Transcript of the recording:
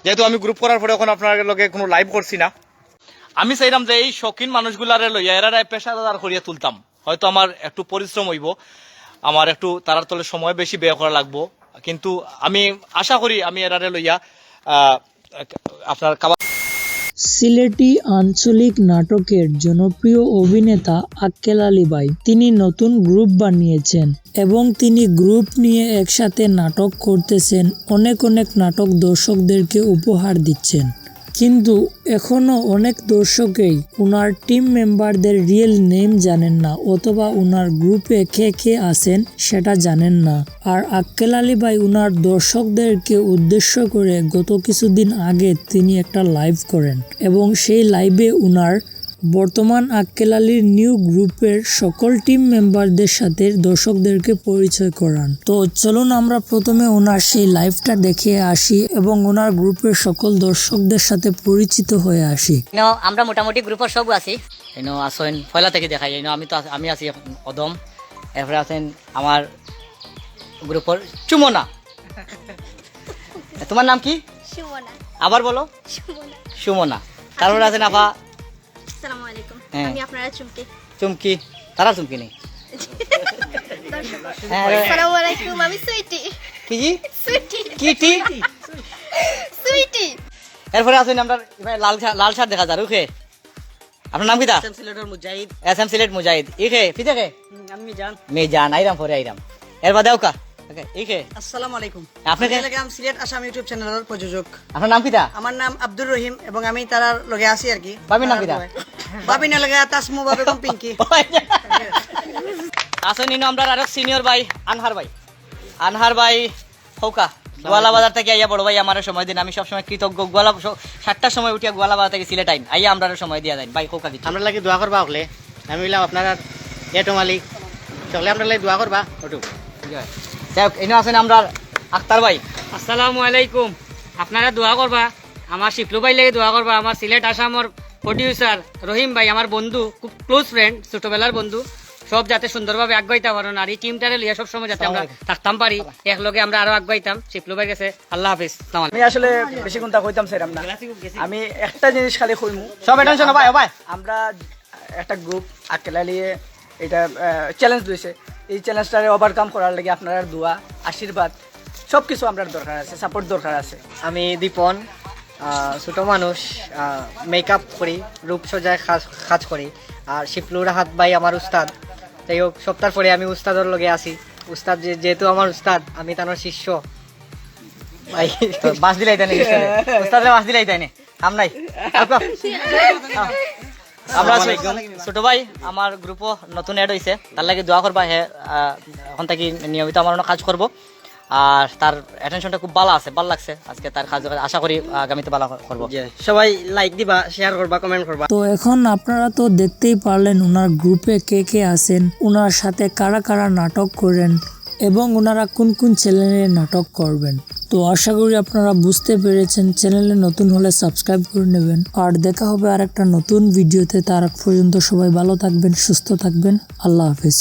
যেহেতু আমি গ্রুপ করার পরে এখন আপনার লগে কোনো লাইভ করছি না, আমি চাইলাম যে এই শৌখিন মানুষগুলারে লইয়া এরা পেশাদার করিয়া তুলতাম। হয়তো আমার একটু পরিশ্রম হইব, আমার একটু তারার তলে সময় বেশি ব্যয় করা লাগবো, কিন্তু আমি আশা করি আমি এরারে লইয়া আপনার সিলেটি আঞ্চলিক নাটকের জনপ্রিয় অভিনেতা আক্কেল আলী ভাই তিনি নতুন গ্রুপ বানিয়েছেন এবং তিনি গ্রুপ নিয়ে একসাথে নাটক করতেছেন, অনেক নাটক দর্শকদেরকে উপহার দিচ্ছেন। কিন্তু এখনো অনেক দর্শকেই উনার টিম মেম্বারদের রিয়েল নেম জানেন না অথবা উনার গ্রুপে কে আছেন সেটা জানেন না। আর আক্কেল আলী ভাই উনার দর্শকদেরকে উদ্দেশ্য করে গত কিছুদিন আগে তিনি একটা লাইভ করেন এবং সেই লাইভে উনার বর্তমান আক্কেল আলীর নিউ গ্রুপের সকল টিম মেম্বারদের সাথে দর্শকদেরকে পরিচয় করান। তো চলুন আমরা প্রথমে ওনার সেই লাইভটা দেখে আসি এবং ওনার গ্রুপের সকল দর্শকদের সাথে পরিচিত হয়ে আসি। আমরা মোটামুটি গ্রুপের সব আছি, আসেন পয়লা থেকে দেখাই। আমি আছি অদম, এরপরে আছেন আমার গ্রুপের চুমনা। তোমার নাম কি? সুমনা। আবার বলো। সুমনা। তারপরে আছেন আপা। আসসালামু আলাইকুম। আমি আপনারা চুমকি। চুমকি। তারা চুমকি নেই। আসসালামু আলাইকুম। আমি সুইটি। কি সুইটি। কি সুইটি। এরপরে আছেন আমরা লাল শার্ট দেখা যায় ওকে। আপনার নাম কি? তা সিলেটের মুজাহিদ। এসএম সিলেট মুজাহিদ। ইকে ফিতে কে? আমি মেজান আইরাম পরে আইরাম। এরপর দাও কা। ওকে ইকে। আসসালামু আলাইকুম। আপনাকে টেলিগ্রাম সিলেট আসাম ইউটিউব চ্যানেলের প্রযোজক। আপনার নাম কি? তা আমার নাম আব্দুর রহিম এবং আমি তার লগে আছি আর কি। বাবির নাম কি? তা বাবি না লাগে তাসমু বাবে কম পিঙ্কি। আসেন ইনো আমরা আরো সিনিয়র ভাই আনহার ভাই হৌকা গোয়ালা বাজার থেকে আইয়া বড় ভাই আমার সময় দিন। আমি সবসময় কৃতজ্ঞ। 7টার সময় উঠিয়া গোয়ালা বাজার থেকে সিলেট আইন আইয়া আমরা সময় দিয়া যাই ভাই হৌকা দিচ্ছি। আমরা লাগি দোয়া করবা হলে আমি বললাম আপনারা এটো মালিক সকলে আমরা লাগি দোয়া করবা ওটু। যাই ইনো আছেন আমরা আক্তার ভাই। আসসালামু আলাইকুম। আপনারা দোয়া করবা, আমার শিফলু ভাই লাগে দোয়া করবা, আমার সিলেট আসামর প্রডিউসার রহিম ভাই আমার বন্ধু, খুব ক্লোজ ফ্রেন্ড, ছোটবেলার বন্ধু, সব যাতে সুন্দরভাবে আগাইতে পারেন আর এই টিমটারে লিয়ে সবসময় যাতে আমরা থাকতাম পারি, একলগে আমরা আরো আগাইতাম। শিফলু ভাই গেছে, আল্লাহ হাফিজ। আমি আসলে বেশি কোনটা কইতাম সেরাম না, আমি একটা জিনিস খালি কইমু। সব টেনশন ভাই ভাই আমরা একটা গ্রুপ আক্কেল আলী এটা চ্যালেঞ্জ দিয়েছে, এই চ্যালেঞ্জটারে ওভারকাম করার লাগে আপনার দোয়া আশীর্বাদ সব কিছু আমরা দরকার আছে, সাপোর্ট দরকার আছে। আমি দীপন, ছোট মানুষ, মেকআপ করি, রূপসজ্জায় কাজ করি। আর শিফলুর হাত ভাই আমার উস্তাদ। যাই হোক সপ্তাহ পরে আমি উস্তাদের লগে আছি। উস্তাদ যেহেতু আমার উস্তাদ, আমি তার শিষ্য ভাই। বাস দিলাই তাই উস্তাদে বাস দিলাই তাই কাম নাই। আমরা ছোট ভাই আমার গ্রুপও নতুন এড হয়েছে, তার লাগে দোয়া করবা। এখন থেকে নিয়মিত আমার কাজ করব আর তার অ্যাটেনশনটা খুব ভালো আছে, ভালো লাগছে আজকে তার কাজ। আশা করি আগামীতে ভালো করবো। সবাই লাইক দিবা, শেয়ার করবা, কমেন্ট করবা। তো এখন আপনারা তো দেখতেই পারলেন ওনার গ্রুপে কে আছেন, ওনার সাথে কারা নাটক করেন এবং ওনারা কোন চ্যানেলে নাটক করবেন। তো আশা করি আপনারা বুঝতে পেরেছেন। চ্যানেলে নতুন হলে সাবস্ক্রাইব করে নেবেন আর দেখা হবে আর একটা নতুন ভিডিওতে। তার আগ পর্যন্ত সবাই ভালো থাকবেন, সুস্থ থাকবেন। আল্লাহ হাফেজ।